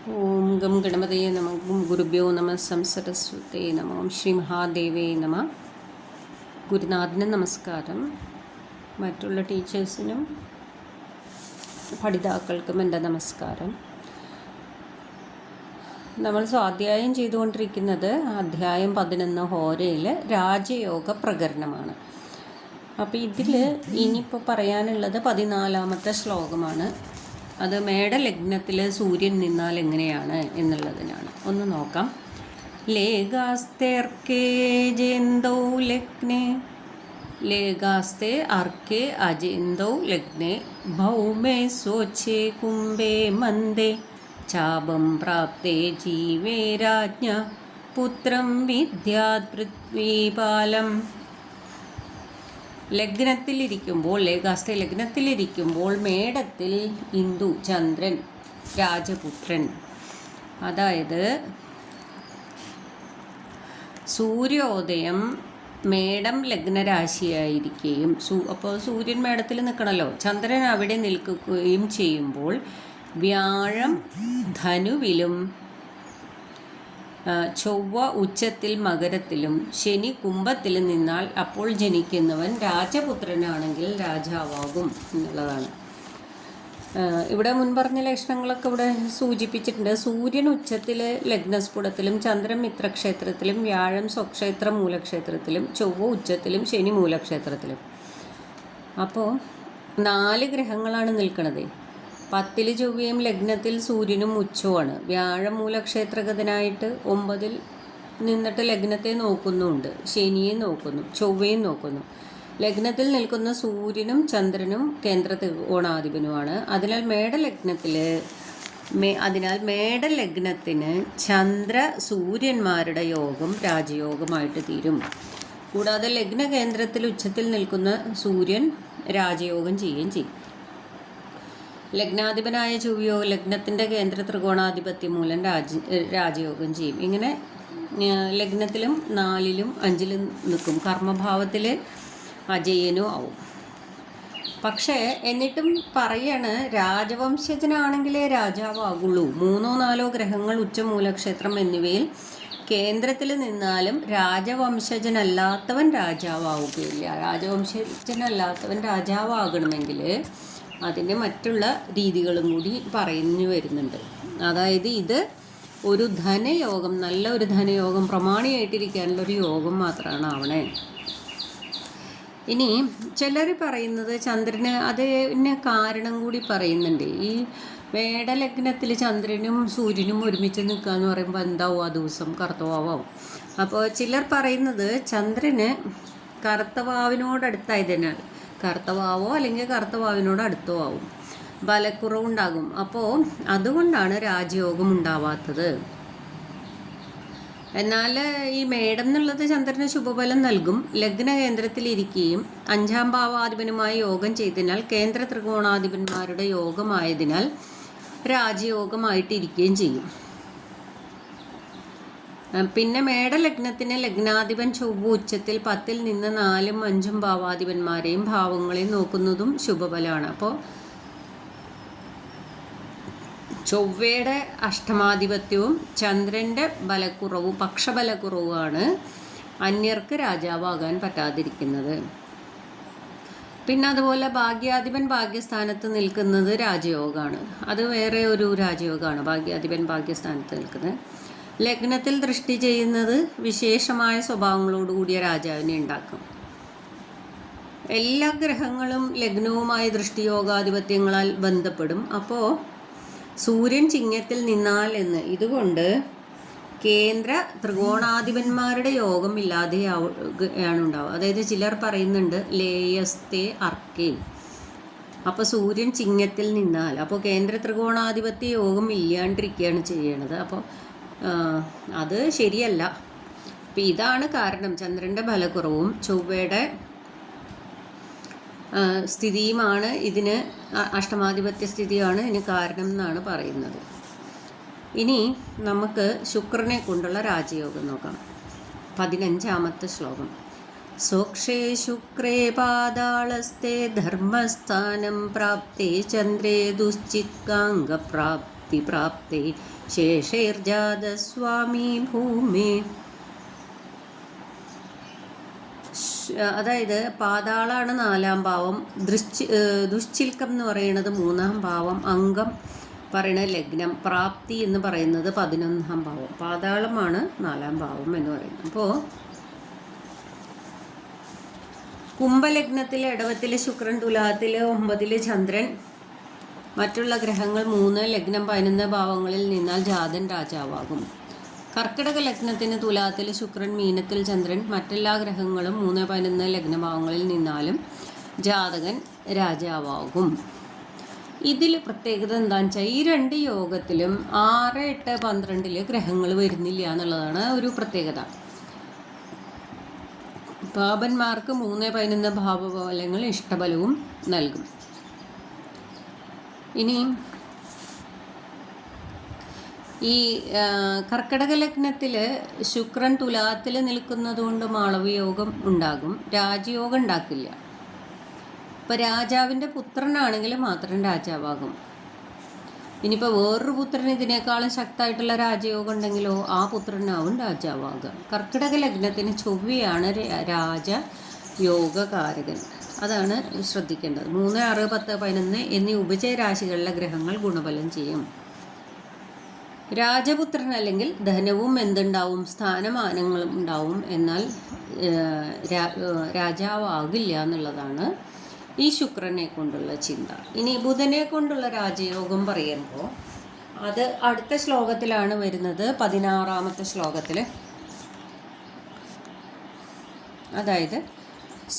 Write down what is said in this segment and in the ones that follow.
ഓം gum ഗണപതയെ നമ ഗും ഗുരുഭ്യോ നമ സംസരസ്വതേ നമ ഓം ശ്രീ മഹാദേവേ നമ. ഗുരുനാഥന് നമസ്കാരം. മറ്റുള്ള ടീച്ചേഴ്സിനും പഠിതാക്കൾക്കും എൻ്റെ നമസ്കാരം. നമ്മൾ സ്വാധ്യായം ചെയ്തുകൊണ്ടിരിക്കുന്നത് അധ്യായം 11 ഹോരയിൽ രാജയോഗ പ്രകരണമാണ്. അപ്പോൾ ഇതിൽ ഇനിയിപ്പോൾ പറയാനുള്ളത് 14ാമത്തെ ശ്ലോകമാണ്. അത് മേടലഗ്നത്തിൽ സൂര്യൻ നിന്നാൽ എങ്ങനെയാണ് എന്നുള്ളതിനാണ്. ഒന്ന് നോക്കാം. ലേഖാസ്തേർക്കേ ജേന്തൗ ലഗ്നേ ലേഖാസ്തേ അർക്കേ അജേന്തൗ ലഗ്നേ ഭൗമേ സ്വച്ഛേ കുംഭേ മന്ദേ ചാപം പ്രാപ്തേ ജീവേ രാജ്ഞ പുത്രം വിദ്യാത് പൃഥ്വീപാലം. ലഗ്നത്തിലിരിക്കുമ്പോൾ ലേഖാസ്തെ ലഗ്നത്തിലിരിക്കുമ്പോൾ മേടത്തിൽ ഇന്ദു ചന്ദ്രൻ രാജപുത്രൻ, അതായത് സൂര്യോദയം മേടം ലഗ്നരാശിയായിരിക്കുകയും അപ്പോൾ സൂര്യൻ മേടത്തിൽ നിൽക്കണമല്ലോ, ചന്ദ്രൻ അവിടെ നിൽക്കുകയും ചെയ്യുമ്പോൾ വ്യാഴം ധനുവിലും ചൊവ്വ ഉച്ചത്തിൽ മകരത്തിലും ശനി കുംഭത്തിലും നിന്നാൽ അപ്പോൾ ജനിക്കുന്നവൻ രാജപുത്രനാണെങ്കിൽ രാജാവാകും എന്നുള്ളതാണ്. ഇവിടെ മുൻപറഞ്ഞ ലക്ഷണങ്ങളൊക്കെ ഇവിടെ സൂചിപ്പിച്ചിട്ടുണ്ട്. സൂര്യൻ ഉച്ചത്തിൽ ലഗ്നസ്ഫുടത്തിലും ചന്ദ്രൻ മിത്രക്ഷേത്രത്തിലും വ്യാഴം സ്വക്ഷേത്ര മൂലക്ഷേത്രത്തിലും ചൊവ്വ ഉച്ചത്തിലും ശനി മൂലക്ഷേത്രത്തിലും. അപ്പോൾ 4 ഗ്രഹങ്ങളാണ് നിൽക്കുന്നത്. 10-ൽ ചൊവ്വയും ലഗ്നത്തിൽ സൂര്യനും ഉച്ചവുമാണ്. വ്യാഴം മൂലക്ഷേത്രഗതനായിട്ട് 9-ൽ നിന്നിട്ട് ലഗ്നത്തെ നോക്കുന്നുണ്ട്, ശനിയെ നോക്കുന്നു, ചൊവ്വയും നോക്കുന്നു. ലഗ്നത്തിൽ നിൽക്കുന്ന സൂര്യനും ചന്ദ്രനും കേന്ദ്ര ത്രികോണാധിപനുമാണ്. അതിനാൽ മേടലഗ്നത്തിന് ചന്ദ്ര സൂര്യന്മാരുടെ യോഗം രാജയോഗമായിട്ട് തീരും. കൂടാതെ ലഗ്ന കേന്ദ്രത്തിൽ ഉച്ചത്തിൽ നിൽക്കുന്ന സൂര്യൻ രാജയോഗം ചെയ്യുകയും ചെയ്യും. ലഗ്നാധിപനായ ചൊവ്വയോ ലഗ്നത്തിൻ്റെ കേന്ദ്ര ത്രികോണാധിപത്യം മൂലം രാജയോഗം ചെയ്യും. ഇങ്ങനെ ലഗ്നത്തിലും 4-ലും 5-ലും നിൽക്കും. കർമ്മഭാവത്തിൽ അജയനും ആവും. പക്ഷേ എന്നിട്ടും പറയാണ്, രാജവംശജനാണെങ്കിലേ രാജാവാകുള്ളൂ. 3-4 ഗ്രഹങ്ങൾ ഉച്ചമൂലക്ഷേത്രം എന്നിവയിൽ കേന്ദ്രത്തിൽ നിന്നാലും രാജവംശജനല്ലാത്തവൻ രാജാവാവുകയില്ല. രാജവംശജനല്ലാത്തവൻ രാജാവാകണമെങ്കിൽ അതിൻ്റെ മറ്റുള്ള രീതികളും കൂടി പറഞ്ഞു വരുന്നുണ്ട്. അതായത് ഇത് ഒരു ധനയോഗം, നല്ല ഒരു ധനയോഗം, പ്രമാണിയായിട്ടിരിക്കാനുള്ളൊരു യോഗം മാത്രമാണ് ആവണേ. ഇനി ചിലർ പറയുന്നത് ചന്ദ്രന് അതിന് കാരണം കൂടി പറയുന്നുണ്ട്. ഈ മേടലഗ്നത്തിൽ ചന്ദ്രനും സൂര്യനും ഒരുമിച്ച് നിൽക്കുക എന്ന് പറയുമ്പോൾ എന്താവും ആ ദിവസം? കറുത്തവാവും. അപ്പോൾ ചിലർ പറയുന്നത് ചന്ദ്രന് കറുത്തവാവിനോടടുത്തായതിനാൽ, കറുത്തവാവോ അല്ലെങ്കിൽ കറുത്തവാവിനോട് അടുത്തോ ആവും, ബലക്കുറവുണ്ടാകും. അപ്പോൾ അതുകൊണ്ടാണ് രാജയോഗം ഉണ്ടാവാത്തത്. എന്നാൽ ഈ മേടം എന്നുള്ളത് ചന്ദ്രന് ശുഭഫലം നൽകും. ലഗ്ന കേന്ദ്രത്തിലിരിക്കുകയും 5-ാം ഭാവാധിപനുമായി യോഗം ചെയ്തതിനാൽ കേന്ദ്ര ത്രികോണാധിപന്മാരുടെ യോഗമായതിനാൽ രാജയോഗമായിട്ടിരിക്കുകയും ചെയ്യും. പിന്നെ മേടലഗ്നത്തിന് ലഗ്നാധിപൻ ചൊവ്വ ഉച്ചത്തിൽ 10-ൽ നിന്ന് 4-ഉം 5-ഉം ഭാവാധിപന്മാരെയും ഭാവങ്ങളെയും നോക്കുന്നതും ശുഭഫലമാണ്. അപ്പോൾ ചൊവ്വയുടെ അഷ്ടമാധിപത്യവും ചന്ദ്രൻ്റെ ബലക്കുറവും പക്ഷബലക്കുറവുമാണ് അന്യർക്ക് രാജാവാകാൻ പറ്റാതിരിക്കുന്നത്. പിന്നെ അതുപോലെ ഭാഗ്യാധിപൻ ഭാഗ്യസ്ഥാനത്ത് നിൽക്കുന്നത് രാജയോഗമാണ്. അത് വേറെ ഒരു രാജയോഗമാണ്. ഭാഗ്യാധിപൻ ഭാഗ്യസ്ഥാനത്ത് നിൽക്കുന്നത്. ലഗ്നത്തിൽ ദൃഷ്ടി ചെയ്യുന്നത് വിശേഷമായ സ്വഭാവങ്ങളോടുകൂടിയ രാജാവിനെ ഉണ്ടാക്കും. എല്ലാ ഗ്രഹങ്ങളും ലഗ്നവുമായ ദൃഷ്ടിയോഗാധിപത്യങ്ങളാൽ ബന്ധപ്പെടും. അപ്പോൾ സൂര്യൻ ചിങ്ങത്തിൽ നിന്നാൽ ഇതുകൊണ്ട് കേന്ദ്ര ത്രികോണാധിപന്മാരുടെ യോഗം ഇല്ലാതെയാണ് ഉണ്ടാവുക. അതായത് ചിലർ പറയുന്നുണ്ട് ലേയസ്തേ അർക്കേ, അപ്പോൾ സൂര്യൻ ചിങ്ങത്തിൽ നിന്നാൽ അപ്പോൾ കേന്ദ്ര ത്രികോണാധിപത്യ യോഗം ഇല്ലാണ്ടിരിക്കുകയാണ് ചെയ്യണത്. അപ്പോൾ അത് ശരിയല്ല. അപ്പം ഇതാണ് കാരണം. ചന്ദ്രൻ്റെ ബലക്കുറവും ചൊവ്വയുടെ സ്ഥിതിയുമാണ് ഇതിന്, അഷ്ടമാധിപത്യ സ്ഥിതിയാണ് ഇതിന് കാരണം എന്നാണ് പറയുന്നത്. ഇനി നമുക്ക് ശുക്രനെ കൊണ്ടുള്ള രാജയോഗം നോക്കാം. 15ാമത്തെ ശ്ലോകം. സ്വക്ഷേ ശുക്രേ പാതാളസ്തേ ധർമ്മസ്ഥാനം പ്രാപ്തേ ചന്ദ്രേ ദുശ്ചിത്കാംഗപ്രാപ്തേ പ്രാപ്തി ശേഷൈർജാതസ്വാമി ഭൂമി. അതായത് പാതാളാണ് 4ാം ഭാവം, ദുശ്ചിൽക്കം എന്ന് പറയുന്നത് 3ാം ഭാവം, അംഗം പറയുന്നത് ലഗ്നം, പ്രാപ്തി എന്ന് പറയുന്നത് 11ാം ഭാവം. പാതാളമാണ് 4ാം ഭാവം എന്ന് പറയുന്നത്. അപ്പോൾ കുംഭലഗ്നത്തിൽ, ഇടവത്തിൽ ശുക്രൻ, തുലാത്തിൽ 9 ചന്ദ്രൻ, മറ്റുള്ള ഗ്രഹങ്ങൾ 3, ലഗ്നം 11 ഭാവങ്ങളിൽ നിന്നാൽ ജാതൻ രാജാവാകും. കർക്കിടക ലഗ്നത്തിന് തുലാത്തിൽ ശുക്രൻ, മീനത്തിൽ ചന്ദ്രൻ, മറ്റെല്ലാ ഗ്രഹങ്ങളും 3, 11 ലഗ്നഭാവങ്ങളിൽ നിന്നാലും ജാതകൻ രാജാവാകും. ഇതിൽ പ്രത്യേകത എന്താണെന്ന് വെച്ചാൽ ഈ 2 യോഗത്തിലും 6, 8, 12 ഗ്രഹങ്ങൾ വരുന്നില്ല എന്നുള്ളതാണ് ഒരു പ്രത്യേകത. പാപന്മാർക്ക് 3, 11 ഭാവഫലങ്ങൾ ഇഷ്ടബലവും നൽകും. ഇനി ഈ കർക്കിടക ലഗ്നത്തിൽ ശുക്രൻ തുലാത്തിൽ നിൽക്കുന്നത് കൊണ്ട് മാളവയോഗം ഉണ്ടാകും, രാജയോഗം ഉണ്ടാക്കില്ല. ഇപ്പം രാജാവിൻ്റെ പുത്രനാണെങ്കിൽ മാത്രം രാജാവാകും. ഇനിയിപ്പോൾ വേറൊരു പുത്രൻ ഇതിനേക്കാളും ശക്തമായിട്ടുള്ള രാജയോഗം ഉണ്ടെങ്കിലോ ആ പുത്രനാവും രാജാവാകുക. കർക്കിടക ലഗ്നത്തിന് ചൊവ്വയാണ് രാജയോഗകാരകൻ. അതാണ് ശ്രദ്ധിക്കേണ്ടത്. 3, 6, 10, 11 എന്നീ ഉഭയരാശികളിലെ ഗ്രഹങ്ങൾ ഗുണഫലം ചെയ്യും. രാജപുത്രൻ അല്ലെങ്കിൽ ധനവും എന്തുണ്ടാവും, സ്ഥാനമാനങ്ങളും ഉണ്ടാവും, എന്നാൽ രാജാവാകില്ല എന്നുള്ളതാണ് ഈ ശുക്രനെ കൊണ്ടുള്ള ചിന്ത. ഇനി ബുധനെ കൊണ്ടുള്ള രാജയോഗം പറയുമ്പോൾ അത് അടുത്ത ശ്ലോകത്തിലാണ് വരുന്നത്, 16ാമത്തെ ശ്ലോകത്തിൽ. അതായത്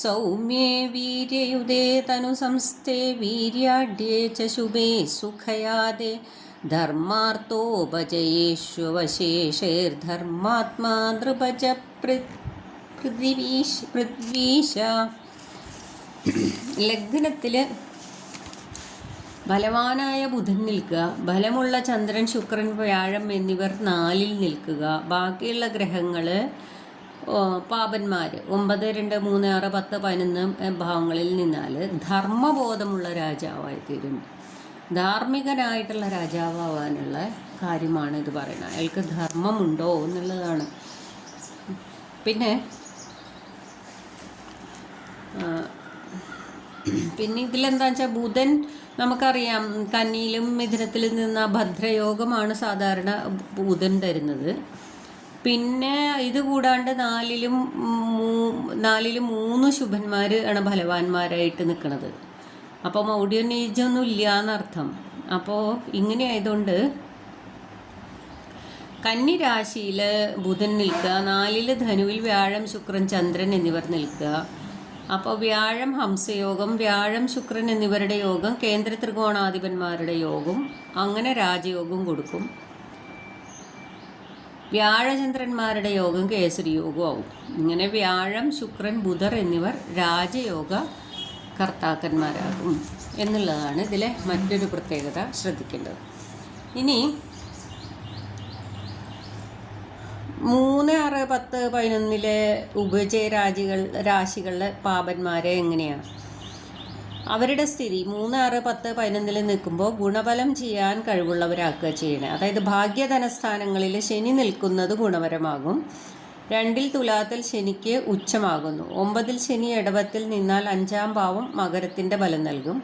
സൗമ്യേ വീര്യയുതേ തനു സംസ്ഥേ വീര്യാഢ്യേ ച ശുഭേ സുഖയാദേ ധർമാർത്ഥോപജയേഷ്വശേഷൈർധർമാത്മാ നൃപജ പൃഥ്വീശ. ലഗ്നത്തിൽ ബലവാനായ ബുധൻ നിൽക്കുക, ബലമുള്ള ചന്ദ്രൻ, ശുക്രൻ, വ്യാഴം എന്നിവർ 4ൽ നിൽക്കുക. ബാക്കിയുള്ള ഗ്രഹങ്ങൾ പാപന്മാർ 9, 2, 3, 6, 10, 11 ഭാവങ്ങളിൽ നിന്നാൽ ധർമ്മബോധമുള്ള രാജാവായി തീരും. ധാർമ്മികനായിട്ടുള്ള രാജാവാകാനുള്ള കാര്യമാണ് ഇത് പറയുന്നത്. അയാൾക്ക് ധർമ്മമുണ്ടോ എന്നുള്ളതാണ്. പിന്നെ ഇതിലെന്താ വെച്ചാൽ ബുധൻ നമുക്കറിയാം കന്നിയിലും മിഥുനത്തിലും നിന്ന് ഭദ്രയോഗമാണ് സാധാരണ ബുധൻ തരുന്നത്. പിന്നെ ഇത് കൂടാണ്ട് 4ലും 3 ശുഭന്മാർ ആണ് ബലവാന്മാരായിട്ട് നിൽക്കുന്നത്. അപ്പോൾ മൗഢ്യം നീചൊന്നും ഇല്ല എന്നർത്ഥം. അപ്പോൾ ഇങ്ങനെ ആയതുകൊണ്ട് കന്നി രാശിയിൽ ബുധൻ നിൽക്കുക, 4ൽ ധനുവിൽ വ്യാഴം, ശുക്രൻ, ചന്ദ്രൻ എന്നിവർ നിൽക്കുക. അപ്പോൾ വ്യാഴം ഹംസയോഗം, വ്യാഴം ശുക്രൻ എന്നിവരുടെ യോഗം കേന്ദ്ര ത്രികോണാധിപന്മാരുടെ യോഗം, അങ്ങനെ രാജയോഗം കൊടുക്കും. വ്യാഴചന്ദ്രന്മാരുടെ യോഗം കേസരി യോഗം ആവും. ഇങ്ങനെ വ്യാഴം, ശുക്രൻ, ബുധർ എന്നിവർ രാജയോഗ കർത്താക്കന്മാരാകും എന്നുള്ളതാണ് ഇതിലെ മറ്റൊരു പ്രത്യേകത ശ്രദ്ധിക്കേണ്ടത്. ഇനി 3, 6, 10, 11 രാശികളിലെ പാപന്മാരെ എങ്ങനെയാണ് അവരുടെ സ്ഥിതി? 3, 6, 10, 11 നിൽക്കുമ്പോൾ ഗുണഫലം ചെയ്യാൻ കഴിവുള്ളവരാക്കുക ചെയ്യണേ. അതായത് ഭാഗ്യധനസ്ഥാനങ്ങളിൽ ശനി നിൽക്കുന്നത് ഗുണപരമാകും. 2ൽ തുലാത്തിൽ ശനിക്ക് ഉച്ചമാകുന്നു. 9ൽ ശനി ഇടവത്തിൽ നിന്നാൽ 5ാം ഭാവം മകരത്തിൻ്റെ ബലം നൽകും.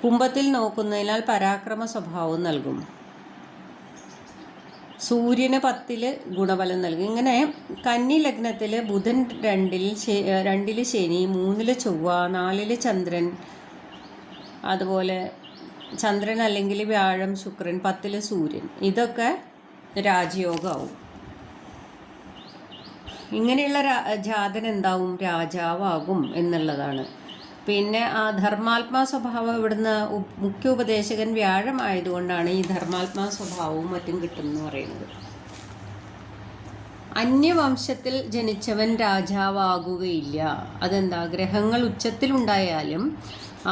കുംഭത്തിൽ നോക്കുന്നതിനാൽ പരാക്രമ സ്വഭാവം നൽകും. സൂര്യന് 10ൽ ഗുണഫലം നൽകും. ഇങ്ങനെ കന്നി ലഗ്നത്തിൽ ബുധൻ 2ൽ ശനി, 3ൽ ചൊവ്വ, 4ൽ ചന്ദ്രൻ, അതുപോലെ ചന്ദ്രൻ അല്ലെങ്കിൽ വ്യാഴം, ശുക്രൻ, 10ൽ സൂര്യൻ, ഇതൊക്കെ രാജയോഗമാവും. ഇങ്ങനെയുള്ള ജാതൻ എന്താവും? രാജാവാകും എന്നുള്ളതാണ്. പിന്നെ ആ ധർമാത്മാ സ്വഭാവം ഇവിടുന്ന് മുഖ്യ ഉപദേശകൻ വ്യാഴം ആയതുകൊണ്ടാണ് ഈ ധർമാത്മാ സ്വഭാവവും മറ്റും കിട്ടുമെന്ന് പറയുന്നത്. അന്യവംശത്തിൽ ജനിച്ചവൻ രാജാവാകുകയില്ല. അതെന്താ? ഗ്രഹങ്ങൾ ഉച്ചത്തിലുണ്ടായാലും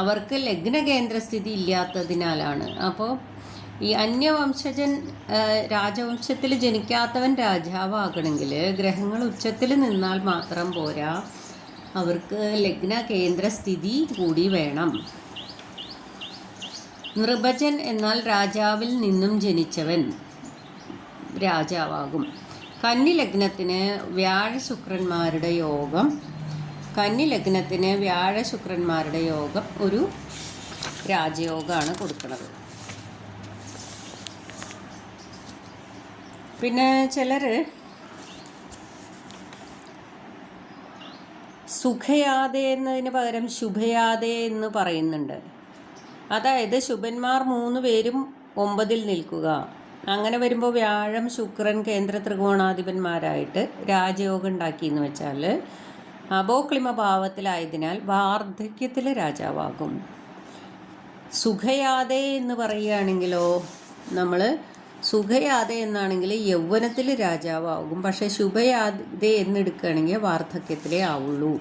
അവർക്ക് ലഗ്നകേന്ദ്രസ്ഥിതി ഇല്ലാത്തതിനാലാണ്. അപ്പോൾ ഈ അന്യവംശജൻ രാജവംശത്തിൽ ജനിക്കാത്തവൻ രാജാവാകണമെങ്കിൽ ഗ്രഹങ്ങൾ ഉച്ചത്തിൽ നിന്നാൽ മാത്രം പോരാ, അവർക്ക് ലഗ്ന കേന്ദ്രസ്ഥിതി കൂടി വേണം. നൃപജൻ എന്നാൽ രാജാവിൽ നിന്നും ജനിച്ചവൻ രാജാവാകും. കന്നി ലഗ്നത്തിന് വ്യാഴ ശുക്രന്മാരുടെ യോഗം ഒരു രാജയോഗമാണ് കൊടുക്കുന്നത്. പിന്നെ ചിലർ സുഖയാതെ എന്നതിന് പകരം ശുഭയാതെ എന്ന് പറയുന്നുണ്ട്. അതായത് ശുഭന്മാർ 3 പേരും 9-ൽ നിൽക്കുക. അങ്ങനെ വരുമ്പോൾ വ്യാഴം ശുക്രൻ കേന്ദ്ര ത്രികോണാധിപന്മാരായിട്ട് രാജയോഗം ഉണ്ടാക്കിയെന്ന് വെച്ചാൽ അപോക്ലിമ ഭാവത്തിലായതിനാൽ വാർദ്ധക്യത്തിൽ രാജാവാകും. സുഖയാതെ എന്ന് പറയുകയാണെങ്കിലോ, നമ്മൾ സുഖയാതെ എന്നാണെങ്കിൽ യൗവനത്തിൽ രാജാവാകും. പക്ഷേ ശുഭയാതെ എന്നെടുക്കുകയാണെങ്കിൽ വാർദ്ധക്യത്തിലേ ആവുള്ളൂ.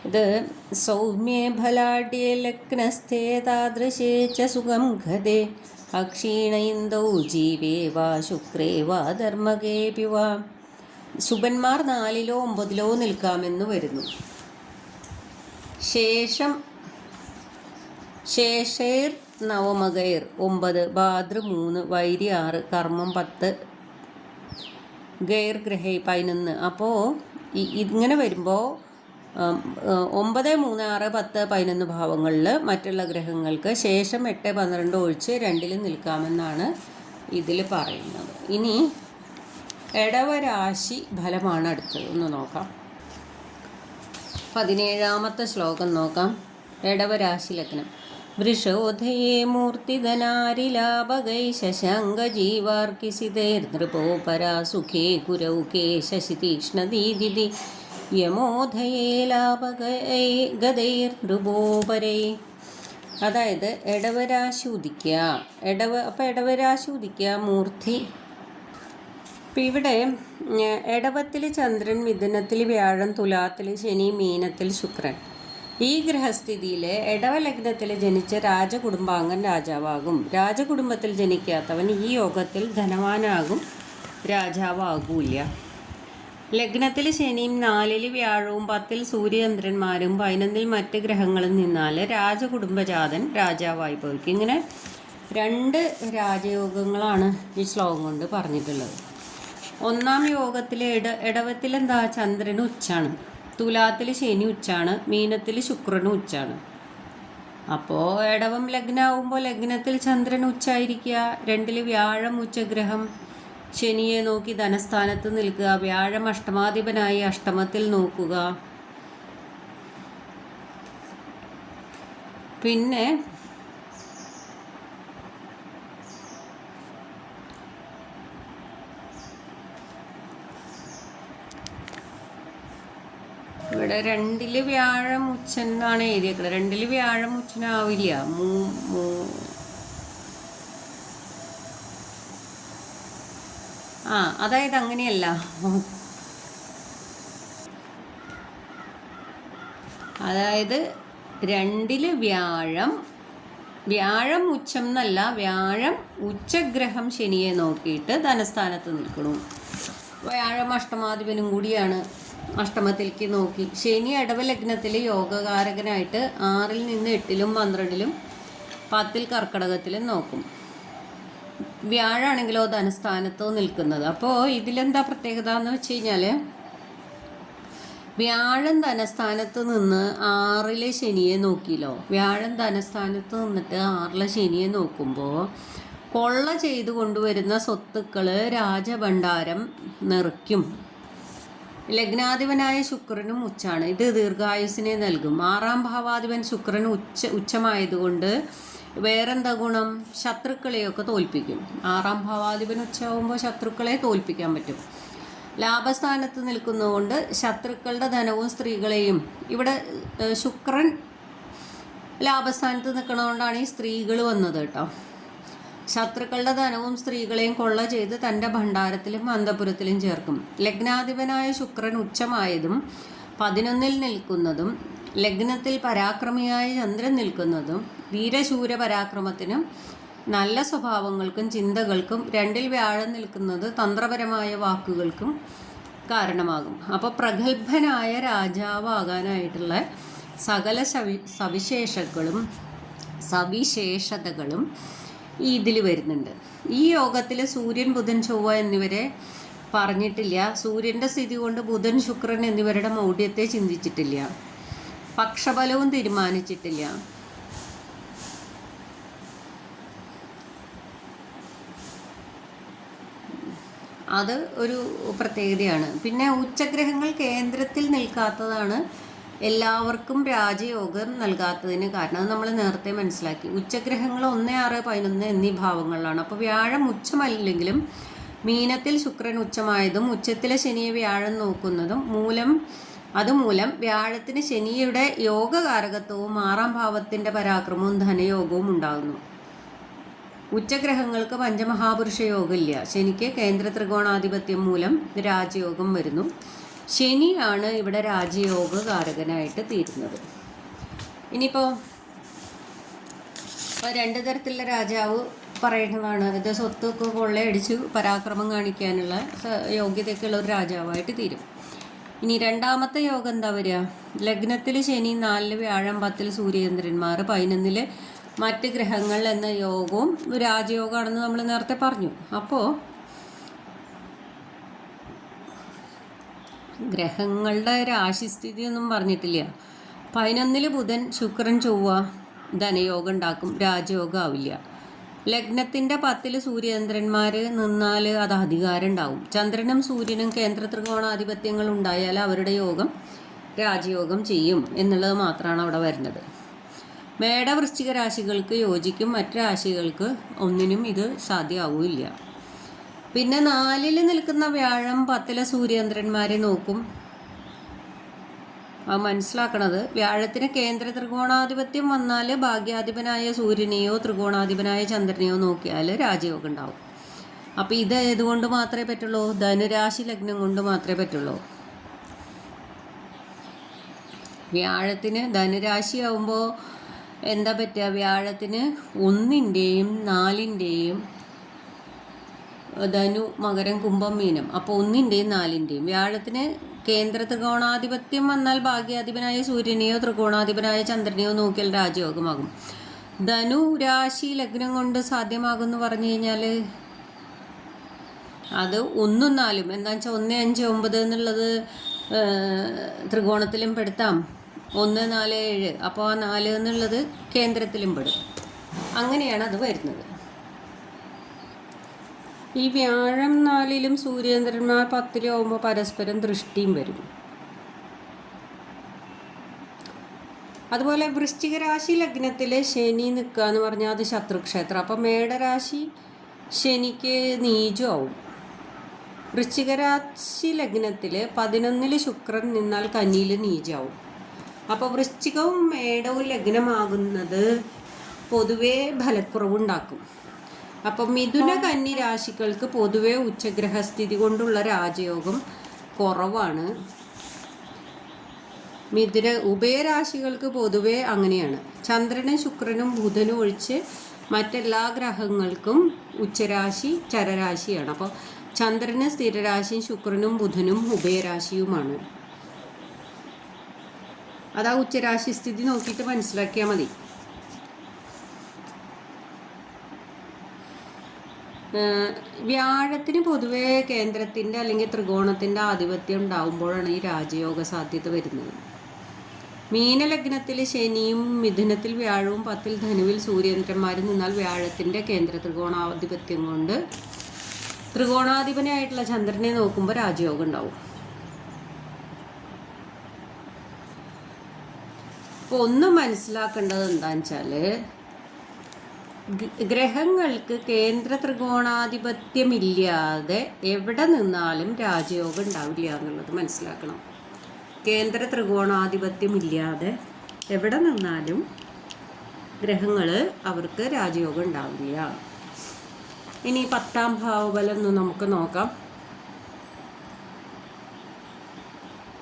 ഇത് സൗമ്യേ ഫലാഢ്യേ ലഗ്നസ്ഥേ താദൃശേ ച സുഖം ഘതേ അക്ഷീണ ഇന്ദൗ ജീവേ വാ ശുക്രേ വാ ധർമ്മകേപി വാ. ശുഭന്മാർ 4-ലോ 9-ലോ നിൽക്കാമെന്ന് വരുന്നു. ശേഷേർ നവമകൈർ 9, ഭാദ്ര 3, വൈരി 6, കർമ്മം 10, ഗൈർ ഗ്രഹേ 11. അപ്പോൾ ഇങ്ങനെ വരുമ്പോൾ 9, 3, 6, 10, 11 ഭാവങ്ങളിൽ മറ്റുള്ള ഗ്രഹങ്ങൾക്ക് ശേഷം 8, 12 ഒഴിച്ച് 2-ൽ നിൽക്കാമെന്നാണ് ഇതിൽ പറയുന്നത്. ഇനി ഇടവരാശി ഫലമാണ് അടുത്തത്. ഒന്ന് നോക്കാം. 17ാമത്തെ ശ്ലോകം നോക്കാം. ഇടവരാശി ലഗ്നം. വൃഷോധയേ മൂർത്തിധനാരിലാഭകൈ ശശാങ്കജീവാർക്കിസിതേർനൃപോപരാ സുഖേ കുരൗകേ ശശിതീക്ഷ്ണദീദിതി യമോധയേ ലാഭകൈ ഗതൈർനൃപോപരൈ. അതായത് ഇടവരാശി ഉദിക്കുക. ഇടവരാശി ഉദിക്കുക മൂർത്തി. അപ്പം ഇവിടെ ഇടവത്തിൽ ചന്ദ്രൻ, മിഥുനത്തിൽ വ്യാഴം, തുലാത്തിൽ ശനി, മീനത്തിൽ ശുക്രൻ. ഈ ഗ്രഹസ്ഥിതിയിൽ ഇടവലഗ്നത്തിൽ ജനിച്ച രാജകുടുംബാംഗൻ രാജാവാകും. രാജകുടുംബത്തിൽ ജനിക്കാത്തവൻ ഈ യോഗത്തിൽ ധനവാനാകും, രാജാവാകൂല. ലഗ്നത്തിൽ ശനിയും 4-ൽ വ്യാഴവും 10-ൽ സൂര്യചന്ദ്രന്മാരും 11-ൽ മറ്റ് ഗ്രഹങ്ങളും നിന്നാൽ രാജകുടുംബജാതൻ രാജാവായി ഭവിക്കും. ഇങ്ങനെ 2 രാജയോഗങ്ങളാണ് ഈ ശ്ലോകം കൊണ്ട് പറഞ്ഞിട്ടുള്ളത്. 1-ാം യോഗത്തിൽ ഇടവത്തിൽ എന്താ ചന്ദ്രന് ഉച്ചാണ്, തുലാത്തിൽ ശനി ഉച്ചാണ്, മീനത്തിൽ ശുക്രന് ഉച്ചാണ്. അപ്പോൾ ഇടവം ലഗ്നാവുമ്പോൾ ലഗ്നത്തിൽ ചന്ദ്രൻ ഉച്ചായിരിക്കുക, 2-ൽ വ്യാഴം ഉച്ചഗ്രഹം ശനിയെ നോക്കി ധനസ്ഥാനത്ത് നിൽക്കുക, വ്യാഴം അഷ്ടമാധിപനായി അഷ്ടമത്തിൽ നോക്കുക. പിന്നെ ഇവിടെ 2-ൽ വ്യാഴം ഉച്ചൻ എന്നാണ് എഴുതിയേക്കുന്നത്. 2-ൽ വ്യാഴം ഉച്ചനാവില്ല. അതായത് അങ്ങനെയല്ല. അതായത് 2-ൽ വ്യാഴം ഉച്ചം എന്നല്ല, വ്യാഴം ഉച്ചഗ്രഹം ശനിയെ നോക്കിയിട്ട് ധനസ്ഥാനത്ത് നിൽക്കണു. വ്യാഴം അഷ്ടമാധിപനും കൂടിയാണ്, അഷ്ടമത്തിലേക്ക് നോക്കി. ശനി ഇടവലഗ്നത്തിൽ യോഗകാരകനായിട്ട് 6-ൽ നിന്ന് 8-ലും 12-ലും 10-ൽ കർക്കടകത്തിലും നോക്കും. വ്യാഴാണെങ്കിലോ ധനസ്ഥാനത്തോ നിൽക്കുന്നത്. അപ്പോൾ ഇതിലെന്താ പ്രത്യേകത എന്ന് വെച്ച് കഴിഞ്ഞാൽ, വ്യാഴം ധനസ്ഥാനത്ത് നിന്ന് 6-ലെ ശനിയെ നോക്കിയല്ലോ. വ്യാഴം ധനസ്ഥാനത്ത് നിന്നിട്ട് 6-ലെ ശനിയെ നോക്കുമ്പോൾ കൊള്ള ചെയ്തു കൊണ്ടുവരുന്ന സ്വത്തുക്കൾ രാജഭണ്ഡാരം നിറയ്ക്കും. ലഗ്നാധിപനായ ശുക്രനും ഉച്ചാണ്. ഇത് ദീർഘായുസിനെ നൽകും. 6-ാം ഭാവാധിപൻ ശുക്രൻ ഉച്ചമായതുകൊണ്ട് വേറെന്താ ഗുണം? ശത്രുക്കളെയൊക്കെ തോൽപ്പിക്കും. 6-ാം ഭാവാധിപൻ ഉച്ചയാകുമ്പോൾ ശത്രുക്കളെ തോൽപ്പിക്കാൻ പറ്റും. ലാഭസ്ഥാനത്ത് നിൽക്കുന്നതുകൊണ്ട് ശത്രുക്കളുടെ ധനവും സ്ത്രീകളെയും, ഇവിടെ ശുക്രൻ ലാഭസ്ഥാനത്ത് നിൽക്കുന്നതുകൊണ്ടാണ് ഈ സ്ത്രീകൾ വന്നത് കേട്ടോ. ശത്രുക്കളുടെ ധനവും സ്ത്രീകളെയും കൊള്ള ചെയ്ത് തൻ്റെ ഭണ്ഡാരത്തിലും അന്തപുരത്തിലും ചേർക്കും. ലഗ്നാധിപനായ ശുക്രൻ ഉച്ചമായതും 11-ൽ നിൽക്കുന്നതും ലഗ്നത്തിൽ പരാക്രമിയായ ചന്ദ്രൻ നിൽക്കുന്നതും വീരശൂര പരാക്രമത്തിനും നല്ല സ്വഭാവങ്ങൾക്കും ചിന്തകൾക്കും, 2-ൽ വ്യാഴം നിൽക്കുന്നത് തന്ത്രപരമായ വാക്കുകൾക്കും കാരണമാകും. അപ്പോൾ പ്രഗത്ഭനായ രാജാവാകാനായിട്ടുള്ള സകല സവിശേഷതകളും ഇതിൽ വരുന്നുണ്ട്. ഈ യോഗത്തിൽ സൂര്യൻ, ബുധൻ, ചൊവ്വ എന്നിവരെ പറഞ്ഞിട്ടില്ല. സൂര്യൻ്റെ സ്ഥിതി കൊണ്ട് ബുധൻ, ശുക്രൻ എന്നിവരുടെ മൗഢ്യത്തെ ചിന്തിച്ചിട്ടില്ല. പക്ഷബലവും തീരുമാനിച്ചിട്ടില്ല. അത് ഒരു പ്രത്യേകതയാണ്. പിന്നെ ഉച്ചഗ്രഹങ്ങൾ കേന്ദ്രത്തിൽ നിൽക്കാത്തതാണ് എല്ലാവർക്കും രാജയോഗം നൽകാത്തതിന് കാരണം. അത് നമ്മൾ നേരത്തെ മനസ്സിലാക്കി. ഉച്ചഗ്രഹങ്ങൾ 1, 6, 11 എന്നീ ഭാവങ്ങളിലാണ്. അപ്പോൾ വ്യാഴം ഉച്ചമല്ലെങ്കിലും മീനത്തിൽ ശുക്രൻ ഉച്ചമായതും ഉച്ചത്തിലെ ശനിയെ വ്യാഴം നോക്കുന്നതും അതുമൂലം വ്യാഴത്തിന് ശനിയുടെ യോഗകാരകത്വവും 6ാം ഭാവത്തിൻ്റെ പരാക്രമവും ധനയോഗവും ഉണ്ടാകുന്നു. ഉച്ചഗ്രഹങ്ങൾക്ക് പഞ്ചമഹാപുരുഷ യോഗമില്ല. ശനിക്ക് കേന്ദ്ര ത്രികോണാധിപത്യം മൂലം രാജയോഗം വരുന്നു. ശനിയാണ് ഇവിടെ രാജയോഗകാരകനായിട്ട് തീരുന്നത്. ഇനിയിപ്പോൾ 2 തരത്തിലുള്ള രാജാവ് പറയുന്നതാണ്. അതായത് സ്വത്തൊക്കെ കൊള്ളയടിച്ച് പരാക്രമം കാണിക്കാനുള്ള യോഗ്യതയൊക്കെയുള്ള ഒരു രാജാവായിട്ട് തീരും. ഇനി 2ാമത്തെ യോഗം എന്താ വരിക? ലഗ്നത്തിൽ ശനി, 4 വ്യാഴം, 10 സൂര്യചന്ദ്രന്മാർ, 11 മറ്റ് ഗ്രഹങ്ങൾ എന്ന യോഗവും രാജയോഗമാണെന്ന് നമ്മൾ നേരത്തെ പറഞ്ഞു. അപ്പോൾ ഗ്രഹങ്ങളുടെ രാശിസ്ഥിതി ഒന്നും പറഞ്ഞിട്ടില്ല. 11 ബുധൻ, ശുക്രൻ, ചൊവ്വ ധനയോഗം ഉണ്ടാക്കും, രാജയോഗം ആവില്ല. ലഗ്നത്തിൻ്റെ 10 സൂര്യചന്ദ്രന്മാർ നിന്നാൽ അത് അധികാരം ഉണ്ടാവും. ചന്ദ്രനും സൂര്യനും കേന്ദ്ര ത്രികോണാധിപത്യങ്ങൾ ഉണ്ടായാൽ അവരുടെ യോഗം രാജയോഗം ചെയ്യും എന്നുള്ളത് മാത്രമാണ് അവിടെ വരുന്നത്. മേട, വൃശ്ചിക രാശികൾക്ക് യോജിക്കും, മറ്റ് രാശികൾക്ക് ഒന്നിനും ഇത് സാധ്യമാവില്ല. പിന്നെ 4 നിൽക്കുന്ന വ്യാഴം 10 സൂര്യചന്ദ്രന്മാരെ നോക്കും. അത് മനസ്സിലാക്കണത് വ്യാഴത്തിന് കേന്ദ്ര ത്രികോണാധിപത്യം വന്നാൽ ഭാഗ്യാധിപനായ സൂര്യനെയോ ത്രികോണാധിപനായ ചന്ദ്രനെയോ നോക്കിയാൽ രാജയോഗം ഉണ്ടാവും. അപ്പോൾ ഇത് ഏതുകൊണ്ട് മാത്രമേ പറ്റുള്ളൂ? ധനുരാശി ലഗ്നം കൊണ്ട് മാത്രമേ പറ്റുള്ളൂ. വ്യാഴത്തിന് ധനുരാശി ആവുമ്പോൾ എന്താ പറ്റുക? വ്യാഴത്തിന് 1ൻ്റെയും 4ൻ്റെയും ധനു, മകരം, കുംഭം, മീനം. അപ്പോൾ 1ൻ്റെയും 4ൻ്റെയും വ്യാഴത്തിന് കേന്ദ്ര ത്രികോണാധിപത്യം വന്നാൽ ഭാഗ്യാധിപനായ സൂര്യനെയോ ത്രികോണാധിപനായ ചന്ദ്രനെയോ നോക്കിയാൽ രാജയോഗമാകും. ധനു രാശി ലഗ്നം കൊണ്ട് സാധ്യമാകുമെന്ന് പറഞ്ഞു കഴിഞ്ഞാൽ അത് 1, 4 എന്താ വെച്ചാൽ 1, 5, 9 എന്നുള്ളത് ത്രികോണത്തിലും പെടുത്താം. 1, 4, 7. അപ്പോൾ ആ 4 എന്നുള്ളത് കേന്ദ്രത്തിലും പെടും. അങ്ങനെയാണ് അത് വരുന്നത്. ഈ വ്യാഴം 4ലും സൂര്യചന്ദ്രന്മാർ 10ലും ആകുമ്പോൾ പരസ്പരം ദൃഷ്ടിയും വരും. അതുപോലെ വൃശ്ചിക രാശി ലഗ്നത്തിൽ ശനി നിൽക്കുക എന്ന് പറഞ്ഞാൽ അത് ശത്രുക്ഷേത്രം. അപ്പോൾ മേടരാശി ശനിക്ക് നീചമാവും. വൃശ്ചിക രാശി ലഗ്നത്തിൽ 11 ശുക്രൻ നിന്നാൽ കന്നിയിൽ നീചമാവും. അപ്പോൾ വൃശ്ചികവും മേടവും ലഗ്നമാകുന്നത് പൊതുവേ ഫലക്കുറവുണ്ടാക്കും. അപ്പം മിഥുന, കന്നി രാശികൾക്ക് പൊതുവെ ഉച്ചഗ്രഹസ്ഥിതി കൊണ്ടുള്ള രാജയോഗം കുറവാണ്. ഉഭയരാശികൾക്ക് പൊതുവെ അങ്ങനെയാണ്. ചന്ദ്രനും ശുക്രനും ബുധനും ഒഴിച്ച് മറ്റെല്ലാ ഗ്രഹങ്ങൾക്കും ഉച്ചരാശി ചരരാശിയാണ്. അപ്പോൾ ചന്ദ്രന് സ്ഥിരരാശിയും ശുക്രനും ബുധനും ഉഭയരാശിയുമാണ്. അതാ ഉച്ചരാശി സ്ഥിതി നോക്കിയിട്ട് മനസ്സിലാക്കിയാൽ മതി. വ്യാഴത്തിന് പൊതുവെ കേന്ദ്രത്തിൻ്റെ അല്ലെങ്കിൽ ത്രികോണത്തിൻ്റെ ആധിപത്യം ഉണ്ടാകുമ്പോഴാണ് ഈ രാജയോഗ സാധ്യത വരുന്നത്. മീനലഗ്നത്തിൽ ശനിയും മിഥുനത്തിൽ വ്യാഴവും 10 ധനുവിൽ സൂര്യചന്ദ്രന്മാരും നിന്നാൽ വ്യാഴത്തിൻ്റെ കേന്ദ്ര ത്രികോണാധിപത്യം കൊണ്ട് ത്രികോണാധിപനായിട്ടുള്ള ചന്ദ്രനെ നോക്കുമ്പോൾ രാജയോഗം ഉണ്ടാവും. അപ്പോൾ ഒന്ന് മനസ്സിലാക്കേണ്ടത് എന്താണെന്ന് വെച്ചാൽ ഗ്രഹങ്ങൾക്ക് കേന്ദ്ര ത്രികോണാധിപത്യമില്ലാതെ എവിടെ നിന്നാലും രാജയോഗം ഉണ്ടാവില്ല എന്നുള്ളത് മനസ്സിലാക്കണം. കേന്ദ്ര ത്രികോണാധിപത്യമില്ലാതെ എവിടെ നിന്നാലും ഗ്രഹങ്ങൾ അവർക്ക് രാജയോഗം ഉണ്ടാവില്ല. ഇനി 10ാം ഭാവബലം നമുക്ക് നോക്കാം.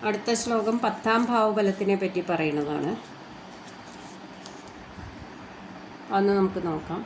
അടുത്ത ശ്ലോകം 10ാം ഭാവബലത്തിനെ പറ്റി പറയുന്നതാണ്. അന്ന് നമുക്ക് നോക്കാം.